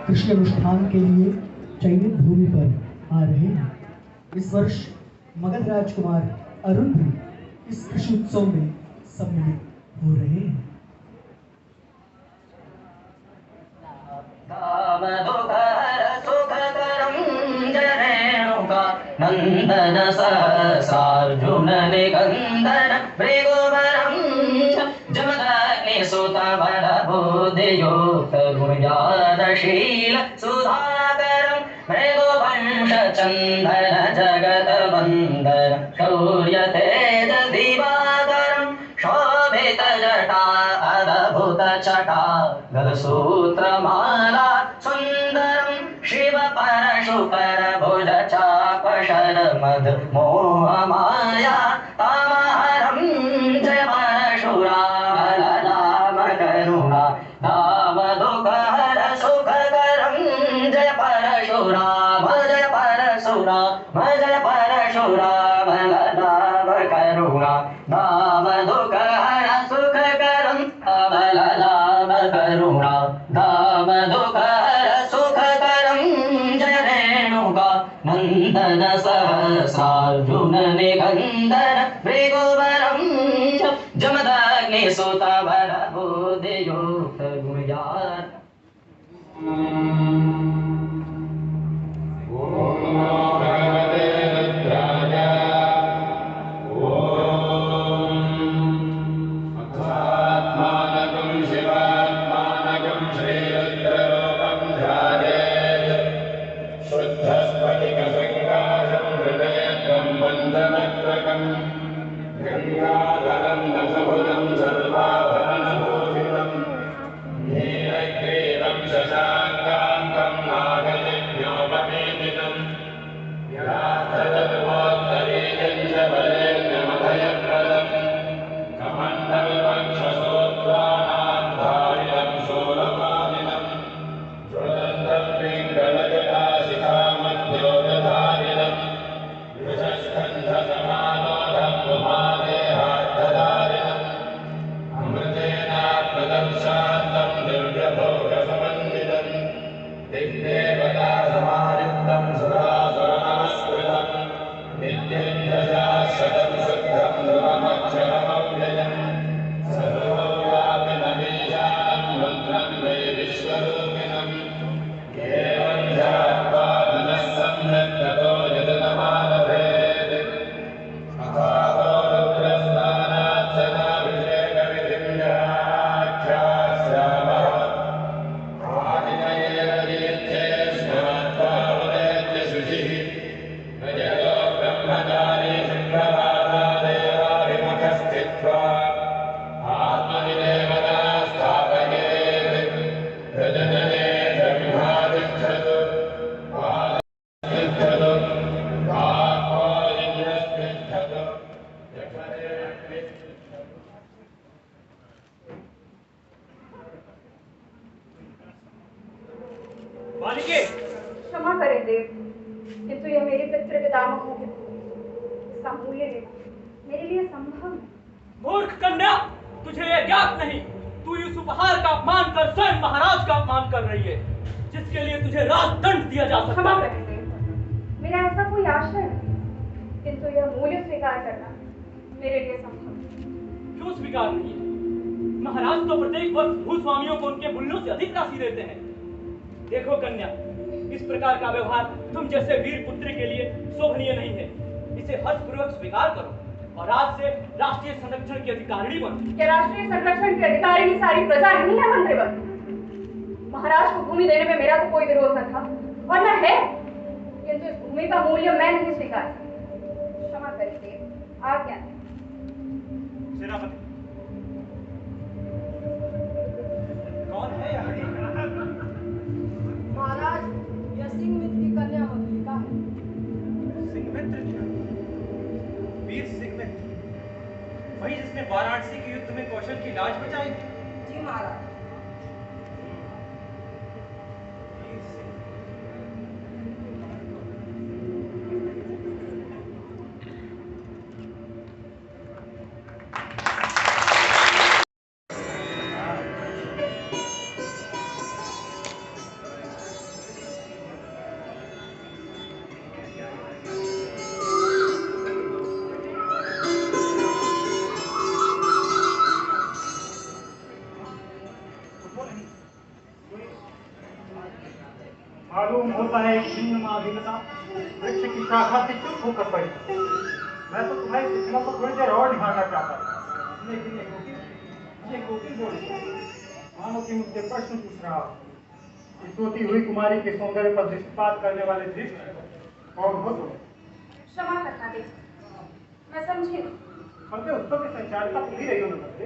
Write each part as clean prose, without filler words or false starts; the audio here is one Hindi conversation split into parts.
कृषि अनुष्ठान के लिए चयनित भूमि पर आ रहे हैं। इस वर्ष मगध राजकुमार अरुण भी इस कृषि उत्सव में सम्मिलित हो रहे हैं। नंदन सहस्रार्जुन निकंदन भृगुवरं जमदग्नि सुत बलबुद्धियुक्त गुणज्ञानशील सुधाकरं भृगुवंश चंदन जगत वंदन शौर्य तेज दिवाकरं शोभित जटा अद्भुत छटा गलसूत्रमाला सुंदरं शिव परशुकर भुज चाप शरमद मोह माया तामहरं जय परशुराम ललाम करुणा दाम दुख हर सुखकरं जय परशुराम जय परशुराम ललाम करुणा दाम दुख हर सुखकरं ललाम करुणा दाम दुख हर सुखकरं जय रेणुका नंदन सहस्रार्जुन निकंदन भृगुवरं जमदग्नि सुत बलबुद्धियुक्त गुणज्ञान। क्षमा करें देव, किंतु यह मेरे पितृ पितामहों के इसका मूल्य देना मेरे लिए संभव नहीं। मूर्ख कन्या, तुझे यह ज्ञात नहीं, तू इस उपहार का अपमान कर स्वयं महाराज का अपमान कर रही है, जिसके लिए तुझे राजदंड दिया जा सकता है। क्षमा करें देव, मेरा ऐसा कोई आशय नहीं, किंतु यह मूल्य स्वीकार करना मेरे लिए संभव नहीं। क्यों स्वीकार नहीं? महाराज तो प्रत्येक वर्ष भूस्वामियों को उनके मूल्यों से अधिक राशि देते हैं। देखो कन्या, इस प्रकार का व्यवहार तुम जैसे वीर पुत्री के लिए शोभनीय नहीं है। इसे हर्षपूर्वक स्वीकार करो और आज से राष्ट्रीय संरक्षण की अधिकारिणी बनो। क्या राष्ट्रीय संरक्षण की अधिकारिणी सारी प्रजा नहीं है मंत्रीवर? महाराज को भूमि देने में मेरा तो कोई विरोध न था और न है, किंतु इस भूमि का मूल्य मैं नहीं स्वीकार सकती। क्षमा करिए, आज्ञा दें। सेनापति, कौन है यह? महाराज, यह सिंहमित्र की कन्या मधुलिका है। सिंहमित्र? वीर सिंहमित्र, वही जिसने वाराणसी के युद्ध में कौशल की लाज बचाई? जी महाराज। मालूम होता है क्षीण माधुर्यता वृक्ष की शाखा से चुप होकर पड़ी। मैं तो तुम्हारी शिक्षा को थोड़ी देर और निभाना चाहता था, लेकिन ये कोकिल बोल मानो कि मुझसे प्रश्न पूछ रहा हो। इस सोती हुई कुमारी के सौंदर्य पर दृष्टिपात करने वाले दृष्टि कौन हो तुम? क्षमा करना देव, मैं समझी नहीं। हमने उत्सव की संचालिका तुम ही रही हो न बच्चे।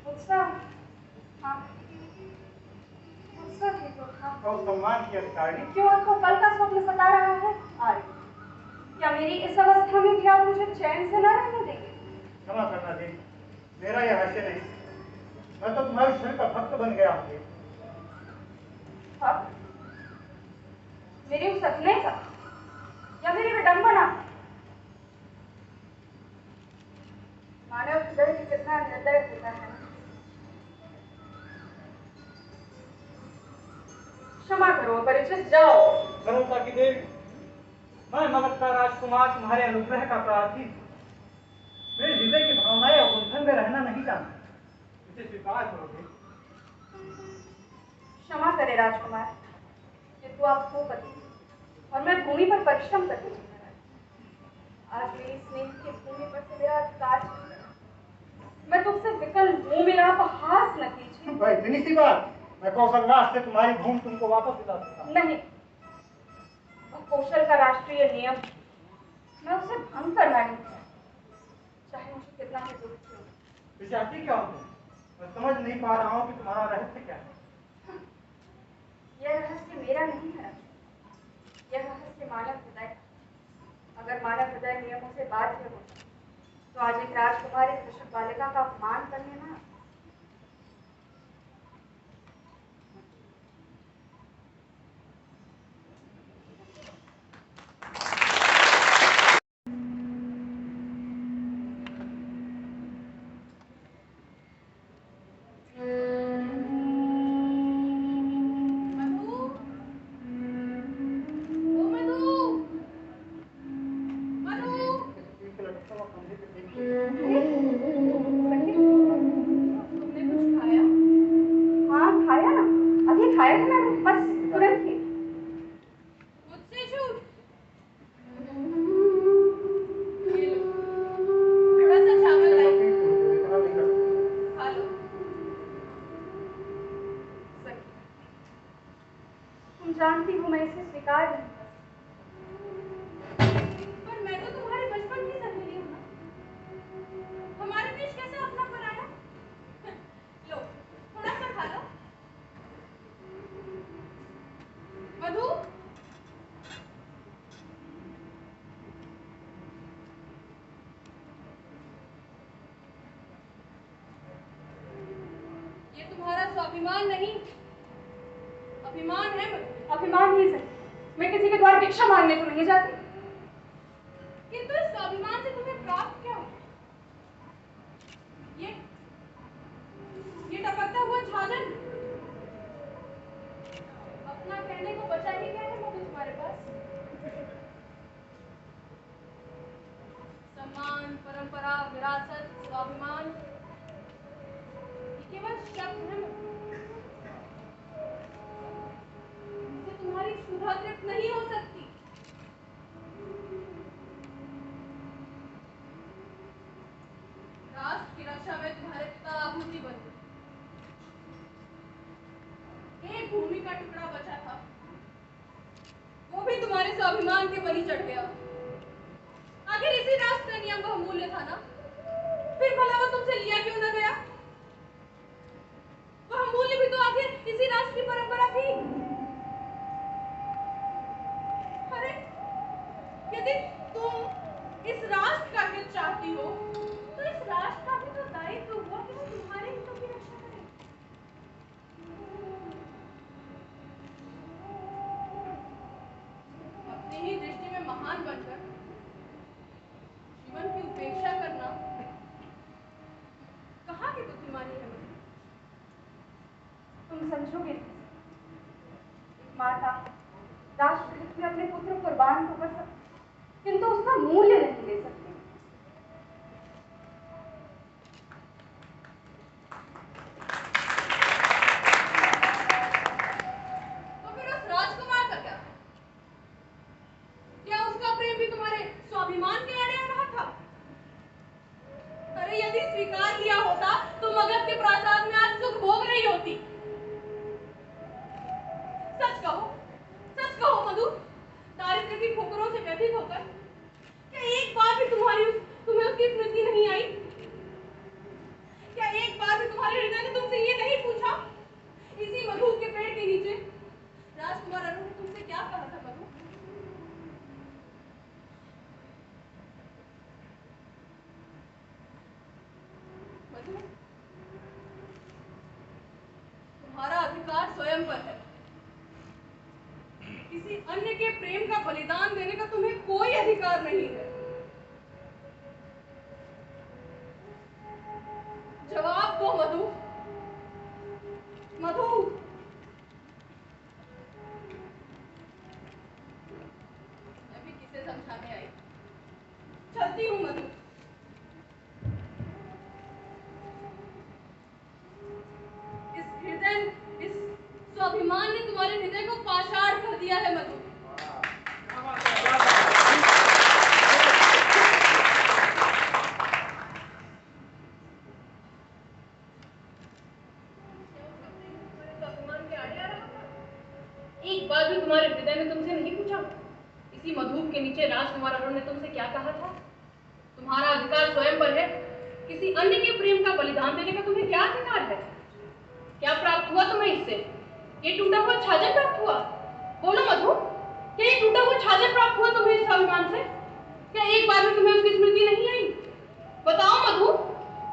उत्सव, हाँ उत्सव ही तो था। और सम्मान की अधिकारी क्यों आपको कल का स्वप्न सता रहा है? आर्य, क्या मेरी इस अवस्था में भी आप मुझे चैन से न रहने देंगे? क्षमा करना देवी, मेरा यह हास्य नहीं। मैं तो तुम्हारे शरीर का भक्त बन गया हूँ। भक्त? मेरे उस सपने का या मेरी विडंबना? मानव हृदय भी कितना निर्दय होता है। क्षमा करो अपरिचित, जाओ। सरलता की देवी, मैं मगध का राजकुमार तुम्हारे अनुग्रह का प्रार्थी। मेरे हृदय की भावनाएं और गुंथन में रहना नहीं चाहता। इसे स्वीकार करोगे? क्षमा करे राजकुमार, किंतु आप भूपति और मैं भूमि पर परिश्रम करती हूँ। आज मेरी स्नेह की भूमि पर से मेरा अधिकार छीन गया। मैं तुमसे विकल मुंह मिलाप हास न कीजिए। तो इतनी सी बात, मैं कौशलराज से तुम्हारी भूमि तुमको वापस दिला सकता हूं। नहीं, वह कौशल का राष्ट्रीय नियम, मैं उसे भंग करना नहीं चाहती, चाहे मुझे कितना ही दुख क्यों। विचारती क्या हो? मैं समझ नहीं पा रहा हूँ कि तुम्हारा रहस्य क्या है। यह रहस्य मेरा नहीं है, यह रहस्य मानव हृदय का। अगर मानव हृदय नियमों से बाध्य हो तो आज एक राजकुमार एक कृषक बालिका का अपमान करने ना। तुमने कुछ खाया? हाँ खाया ना, अभी खाया था मैंने, बस तुरंत ही। मुझसे झूठ? ये लो, थोड़ा सा चावल लाई, खा लो। सखी, तुम जानती हो मैं इसे स्वीकार नहीं करती। पर मैं तो तुम्हारे बचपन की सहेली हूँ ना। हमारे बीच कैसे अपना बनाया? लो, थोड़ा सा खा लो। मधु, ये तुम्हारा स्वाभिमान नहीं, अभिमान है। मधु, अभिमान ही सही, मैं किसी के द्वारा भिक्षा मांगने को नहीं जाती। किंतु इस स्वाभिमान से तुम्हें प्राप्त क्या हो? ये टपकता हुआ झालर, अपना कहने को बचा ही क्या है मधु तुम्हारे पास? सम्मान, परंपरा, विरासत, स्वाभिमान, ये केवल शब्द है मधु। इनसे तुम्हारी क्षुधा तृप्त नहीं हो सकती। राष्ट्र की रक्षा में तुम्हारे पिता आहुति बने। एक भूमि का टुकड़ा बचा था, वो भी तुम्हारे स्वाभिमान के बलि चढ़ गया। आखिर इसी राष्ट्र का नियम वह मूल्य था ना, फिर भला वो तुमसे लिया क्यों न गया? वह मूल्य भी तो आखिर इसी राष्ट्र की परंपरा थी। अरे, यदि तुम इस राष्ट्र का हित चाहती हो, तो इस राष्ट्र का भी तो दायित्व हुआ कि वो तुम्हारे हितों की रक्षा करे। अपनी ही दृष्टि में महान बनकर जीवन की उपेक्षा करना कहाँ की बुद्धिमानी है मुझे? तुम समझोगे नहीं। एक माता राष्ट्र हित में अपने पुत्र को कुर्बान तो कर सकती, किंतु उसका मूल्य नहीं ले सकती। तुम्हें? तुम्हारा अधिकार स्वयं पर है। किसी अन्य के प्रेम का बलिदान देने का तुम्हें कोई अधिकार नहीं है। जवाब दो मधु। मधु, मैं भी किसे समझाने आई। चलती हूँ मधु। इस स्वाभिमान ने तुम्हारे हृदय को पाषाण कर दिया है मधु। एक बार भी तुम्हारे हृदय ने तुमसे नहीं पूछा इसी मधुप के नीचे राजकुमार अरुण ने तुमसे क्या कहा था? तुम्हारा अधिकार स्वयं पर है। किसी अन्य के प्रेम का बलिदान देने का तुम्हें क्या अधिकार है? क्या प्राप्त हुआ तुम्हें इससे? ये टूटा हुआ छाजर प्राप्त हुआ? बोलो मधु, क्या ये टूटा हुआ छाजर प्राप्त हुआ तुम्हें इस स्वाभिमान से? क्या एक बार भी तुम्हें उसकी स्मृति नहीं आई? बताओ मधु,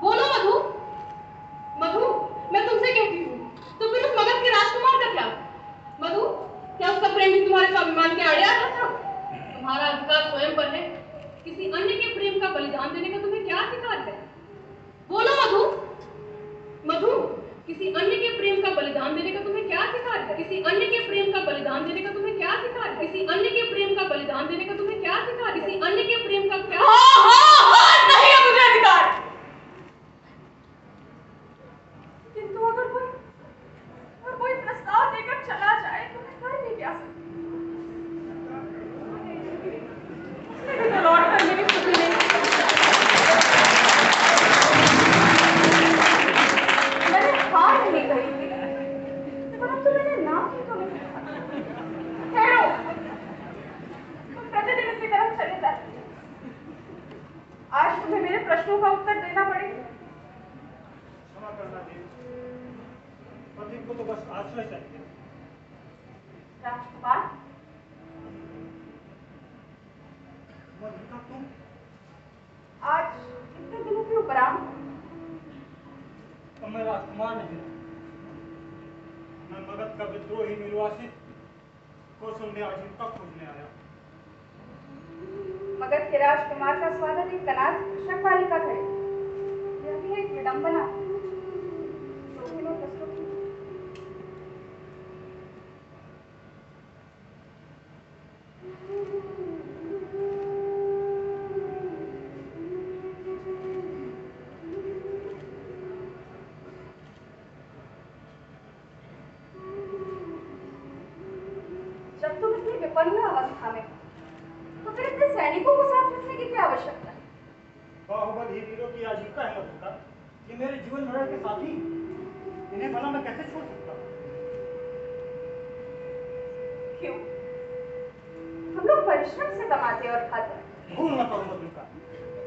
बोलो मधु। मधु, मैं तुमसे कहती हूँ, तो फिर उस मगध के राजकुमार का क्या? मधु, क्या उसका प्रेम भी तुम्हारे स्वाभिमान के आड़े आता था? तुम्हारा अधिकार स्वयं पर है। किसी अन्य के प्रेम का बलिदान देने का तुम्हें क्या अधिकार है? बोलो मधु। मधु, किसी अन्य के प्रेम का बलिदान देने का तुम्हें क्या अधिकार है? किसी अन्य के प्रेम का बलिदान देने का तुम्हें क्या अधिकार है? किसी अन्य के प्रेम का बलिदान देने का तुम्हें क्या अधिकार? किसी अन्य के प्रेम का क्या? नहीं है मुझे अधिकार। किंतु अगर कोई प्रस्ताव देकर चला जाए तो मैं कर भी क्या सकती? उसने भी तो लौट कर मेरी स्थिति नहीं। मैंने हार नहीं कही थी, परंतु मैंने ना की तो नहीं कहा। ठहरो, तुम प्रतिदिन इसी तरह चले जाते हो। आज तुम्हें मेरे प्रश्नों का उत्तर देना पड़ेगा। क्षमा करना देवी, पति को तो बस आश्रय चाहिए। राजकुमार, मधुका, तुम आज इतने दिनों के उपरांत मैं राजकुमार नहीं, मैं मगध का विद्रोही निर्वासित कौशल में आजीविका खोजने आया। मगध के राजकुमार का स्वागत एक कनाथ कृषक बालिका करे, यह भी एक विडंबना। शोभिनो प्रस्तुत। जब तुम इतनी विपन्न अवस्था में तो फिर इतने सैनिकों को साथ रखने की क्या आवश्यकता है? बाहुबल ही वीरों की आजीविका है मधुका। ये मेरे जीवन मरण के साथी, इन्हें भला मैं कैसे छोड़ सकता हूँ? क्यों? हम लोग परिश्रम से कमाते और खाते हैं। भूल न करो मधुका,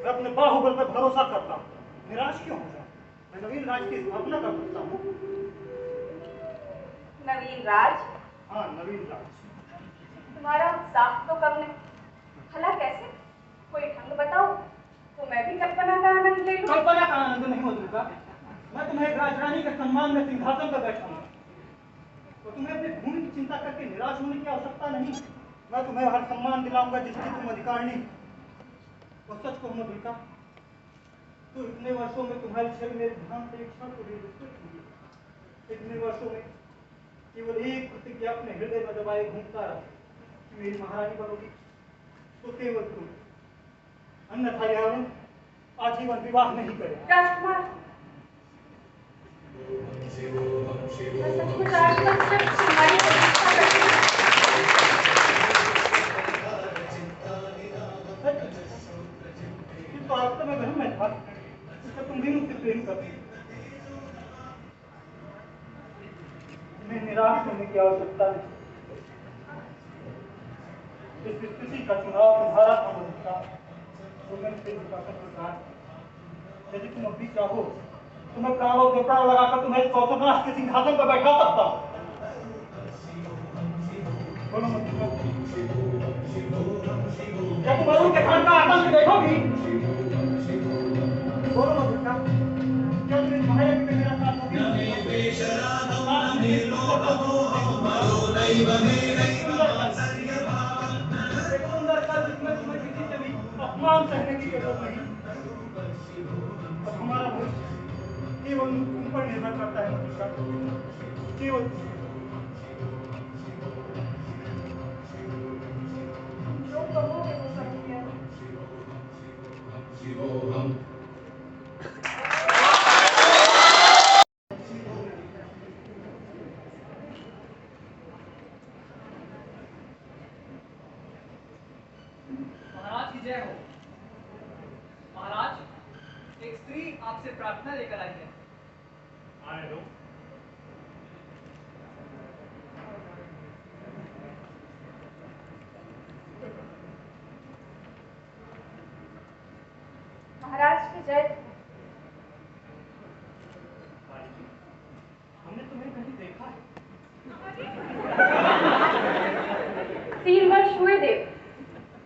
मैं अपने बाहुबल पर भरोसा करता हूँ। निराश क्यों हो जाऊं? मैं नवीन राज की स्थापना कर सकता हूँ। नवीन राज? हाँ, नवीन राज। तुम्हारा उत्साह तो कम नहीं। भला कैसे? कोई ढंग बताओ तो मैं भी कल्पना का आनंद ले लूं। कल्पना का आनंद नहीं मधुका, मैं तुम्हें एक राजरानी के सम्मान में सिंहासन पर बैठाऊंगा, तो तुम्हें अपनी भूमि की चिंता करके निराश होने की आवश्यकता नहीं। मैं तुम्हें हर सम्मान दिलाऊंगा जिसकी तुम अधिकारिणी। और सच कहूं मधुका, तो इतने वर्षों में तुम्हारी छवि मेरे ध्यान से एक क्षण को भी विस्तृत हुई। इतने वर्षों में केवल एक प्रतिज्ञा अपने हृदय में दबाए घूमता रहा कि मेरी महारानी बनोगी तो केवल तुम, अन्यथा यह आजीवन विवाह नहीं करेगा। राजकुमार, मैं सचमुच आज तक सिर्फ तुम्हारी प्रतीक्षा करती हूं। तो वास्तव में वही मैं था जिससे तुम भी मुझसे प्रेम करती। तुम्हें निराश होने की आवश्यकता नहीं। इस स्थिति का चुनाव तुम्हारा था मधुका, तो मैंने फिर विश्वासन प्रकार। यदि तुम अभी चाहो तो मैं प्राणों पे प्राण लगाकर तुम्हें कौशलराज के सिंहासन पर बैठा सकता हूँ। बोलो मधुका, क्या तुम अरुण के खान का आतंक देखोगी? बोलो मधुका, क्या सुंदर कल जिसमें तुम्हें किसी से भी अपमान सहने की जरूरत नहीं। अब हमारा भविष्य केवल तुम पर निर्भर करता है मधुलिका, केवल जो कहोगे वो सब किया। महाराज की जय हो। महाराज, एक स्त्री आपसे प्रार्थना लेकर आई है। आने दो। महाराज की जय। हमने तुम्हें कहीं देखा है? 3 वर्ष हुए देव,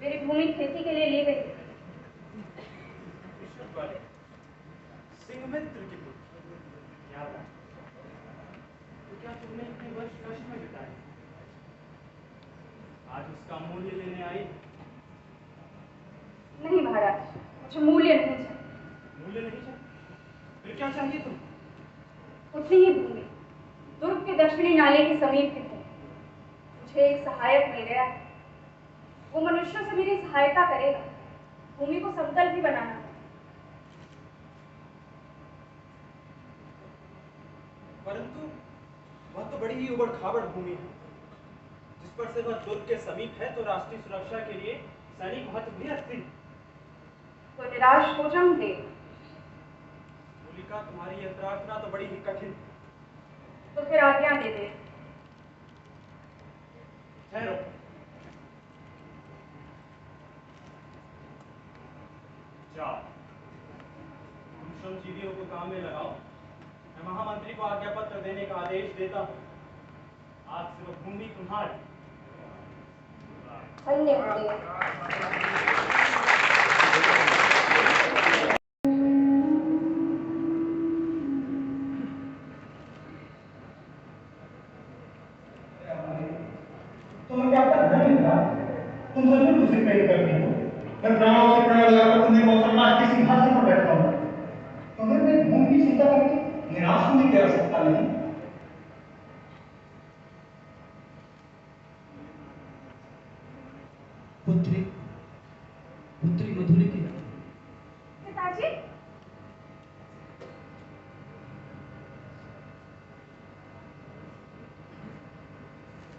मेरी भूमि खेती के लिए ली गई। विश्व वाले सिंहमित्र की पुत्री याद है? तो क्या तुमने इतने वर्ष कष्ट में बिताए? आज उसका मूल्य लेने आई? नहीं महाराज, मुझे मूल्य नहीं चाहिए। मूल्य नहीं चाहिए? फिर क्या चाहिए तुम? उतनी ही भूमि दुर्ग के दक्षिणी नाले के समीप की है। मुझे एक सहायक मिल गया है। वो मनुष्यों से मेरी सहायता करेगा, भूमि को समतल भी बनाना। परंतु वह तो बड़ी ही उबड़ खाबड़ भूमि है, जिस पर से वह दुर्ग के समीप है, तो राष्ट्रीय सुरक्षा के लिए सैनिक महत्व भी रखती है। तो निराश हो जाऊंगे। मधुलिका, तुम्हारी यह प्रार्थना तो बड़ी ही कठिन है। तो फिर आज्ञा दे दे। ठहरो। जाओ, तुम श्रमजीवियों को काम में लगाओ। मैं महामंत्री को आज्ञा पत्र देने का आदेश देता हूँ। आज से वह भूमि तुम्हारी। धन्यवाद। तुम्हें क्या पता नहीं था? तुम जरूर उसे प्रेम करती हो। मैं प्राणों से प्राण लगाकर तुम्हें मौसमाज के सिंहासन पर बैठाऊंगा। तुम्हें मेरी भूमि की चिंता करके निराश होने की आवश्यकता नहीं। पुत्री पुत्री मधुलिका, पिताजी,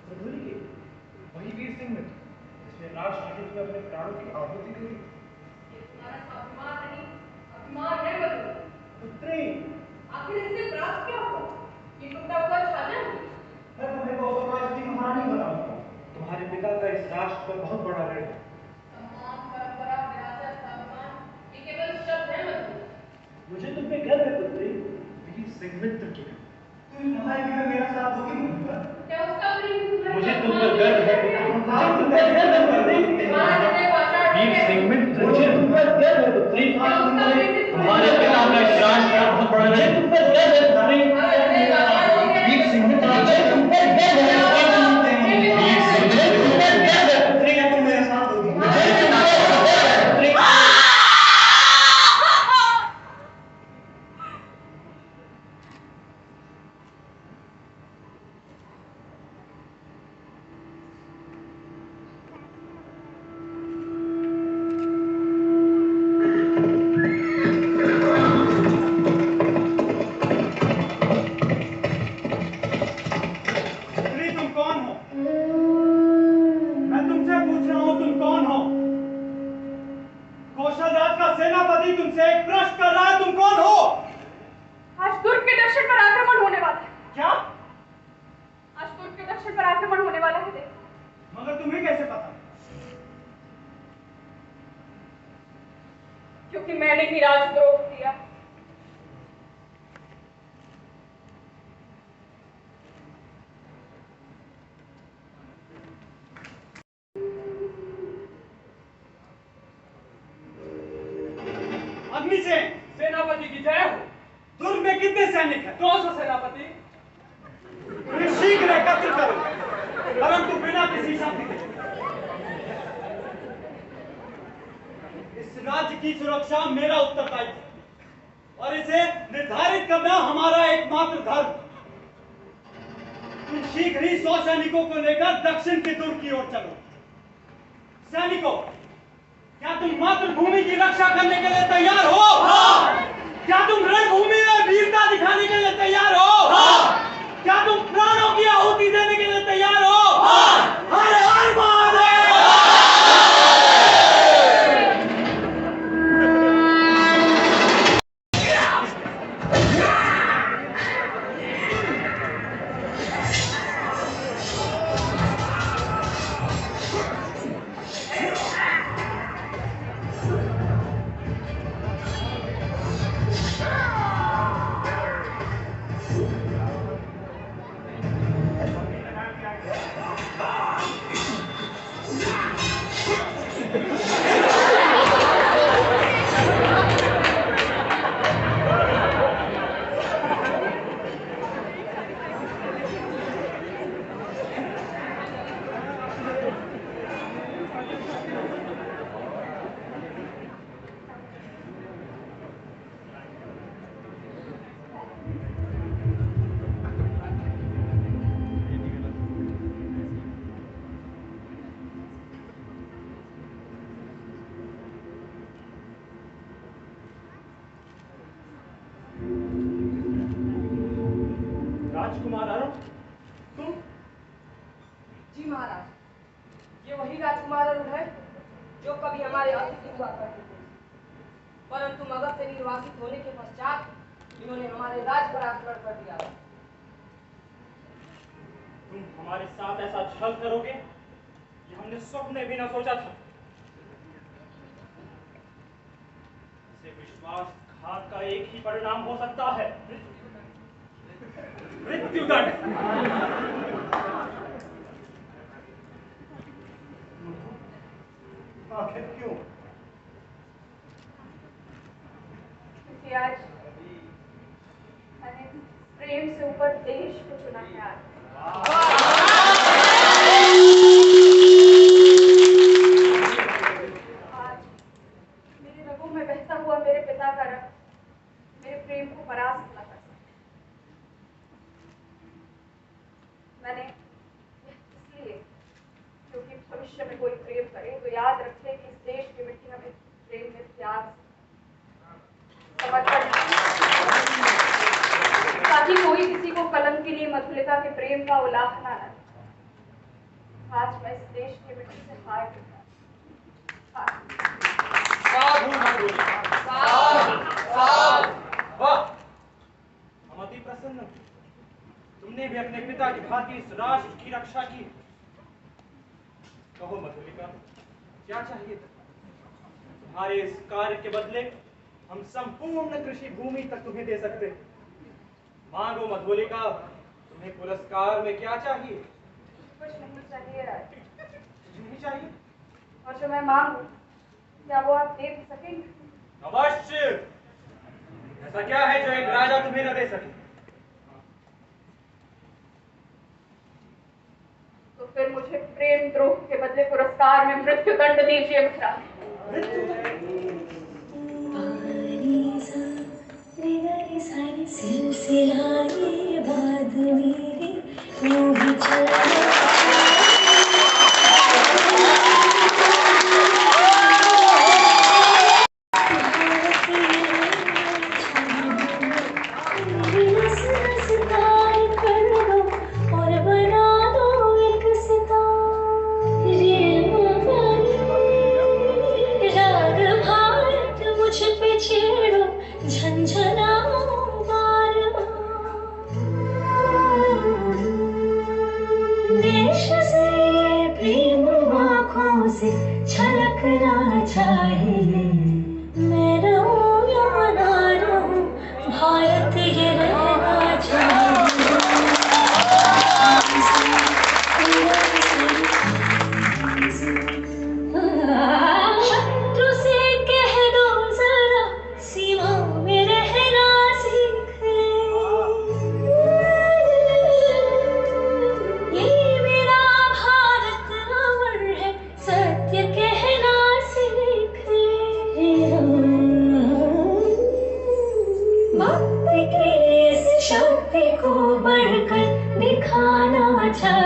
मधुलिका, वही वीर सिंह मित्र, जिसने लाल शाहिद में अपने प्राणों की आहुति दी। तुम्हारा स्वाभिमान नहीं, अभिमान है मधु। पुत्री, आखिर इससे प्राप्त क्या हो? ये टूटा हुआ छाजन? मैं तुम्हें कौशलराज की महारानी बनाऊंगा। तुम्हारे पिता का इस राष्ट्र पर बहुत बड़ा ऋण है। सम्मान, परंपरा, विरासत, स्वाभिमान, ये केवल शब्द है मधु। मुझे तुम पे गर्व है पुत्री, वीर सिंह मित्र की। तुम इस लड़ाई में मेरा साथ दोगी मधुलिका? क्या उसका प्रेम तुम्हारे मुझे तुम पर गर्व है पुत्री, मुझे तुम पर गर्व है पुत्री। वीर सिंह मित्र, मुझे तुम पर गर्व है पुत्री। तुम्हारे पिता का इस राष्ट्र पर बहुत बड़ा ऋण है। तुम पर गर्व है पुत्री। वीर सिंह मित्र, मुझे तुम पर गर्व है पुत्री। वीर सिंह मित्र, तुम पर गर्व है पुत्री, क्या तुम मेरे साथ दोगी? मुझे तुम पर गर्व है पुत्री। तुम कौन हो? मैं तुमसे पूछ रहा हूं, तुम कौन हो? कौशलराज का सेनापति तुमसे एक प्रश्न कर रहा है, तुम कौन हो? आज दुर्ग के दक्षिण पर आक्रमण होने वाला है। क्या? आज दुर्ग के दक्षिण पर आक्रमण होने वाला है देव। मगर तुम्हें कैसे पता? क्योंकि मैंने ही राजद्रोह किया। अग्निसेन, सेनापति की जय हो। दुर्ग में कितने सैनिक हैं? 200 सेनापति। उन्हें शीघ्र एकत्र करो। की सुरक्षा मेरा उत्तरदायित्व है और इसे निर्धारित करना हमारा एकमात्र धर्म। तुम शीघ्र ही 100 सैनिकों को लेकर दक्षिण के दुर्ग की ओर चलो। सैनिकों, क्या तुम मातृभूमि की रक्षा करने के लिए तैयार हो? हाँ। क्या तुम रणभूमि में वीरता दिखाने के लिए तैयार हो? हाँ। क्या तुम प्राणों की आहुति देने के लिए तैयार हो? हाँ। हर हर महादेव! राजकुमार अरुण, तुम? जी महाराज, ये वही राजकुमार अरुण है जो कभी हमारे अतिथि हुआ करते थे, परंतु मगध से निर्वासित होने के पश्चात इन्होंने हमारे राज पर आक्रमण कर दिया। तुम हमारे साथ ऐसा छल करोगे ये हमने स्वप्न में भी न सोचा था। इसे विश्वासघात का एक ही परिणाम हो सकता है, मृत्युदंड। आखिर क्यों? क्योंकि आज मैंने प्रेम से ऊपर देश को चुना है। आज मेरे रगों में बहता हुआ मेरे पिता का रक्त मेरे प्रेम को परास्त न कर सकता। मैंने इसलिए, क्योंकि भविष्य में कोई प्रेम करे तो याद रखे कि इस देश की मिट्टी हमें प्रेम में त्याग समर्पण, ताकि कोई किसी को कलंक के लिए मधुलिका के प्रेम का उल्लाखना न। आज मैं इस देश की मिट्टी से हार चुका। वाह, हम अति प्रसन्न हैं। तुमने भी अपने पिता की भांति इस राष्ट्र की रक्षा की। कहो मधुलिका, क्या चाहिए? तुम्हारे इस कार्य के बदले हम संपूर्ण कृषि भूमि तक तुम्हें दे सकते। मांगो मधुलिका, तुम्हें पुरस्कार में क्या चाहिए? कुछ नहीं चाहिए राज। कुछ नहीं चाहिए? और जो मैं मांगू क्या वो आप दे भी सकेंगे? अवश्य। ऐसा क्या है जो एक राजा तुम्हें न दे सके? तो फिर मुझे प्रेम द्रोह के बदले पुरस्कार में मृत्युदंड दीजिए मित्रा। सिलसिलाए बाद मेरे यूं ही चला। से छलकना चाहिए। मैं रहूं या ना रहूं, भारत ये रहना चाहिए। शत्रु से कह दो जरा सीमा में रहना सीख ले। ये मेरा भारत अमर है, सत्य कहना सीख ले। को बढ़कर दिखाना चाहती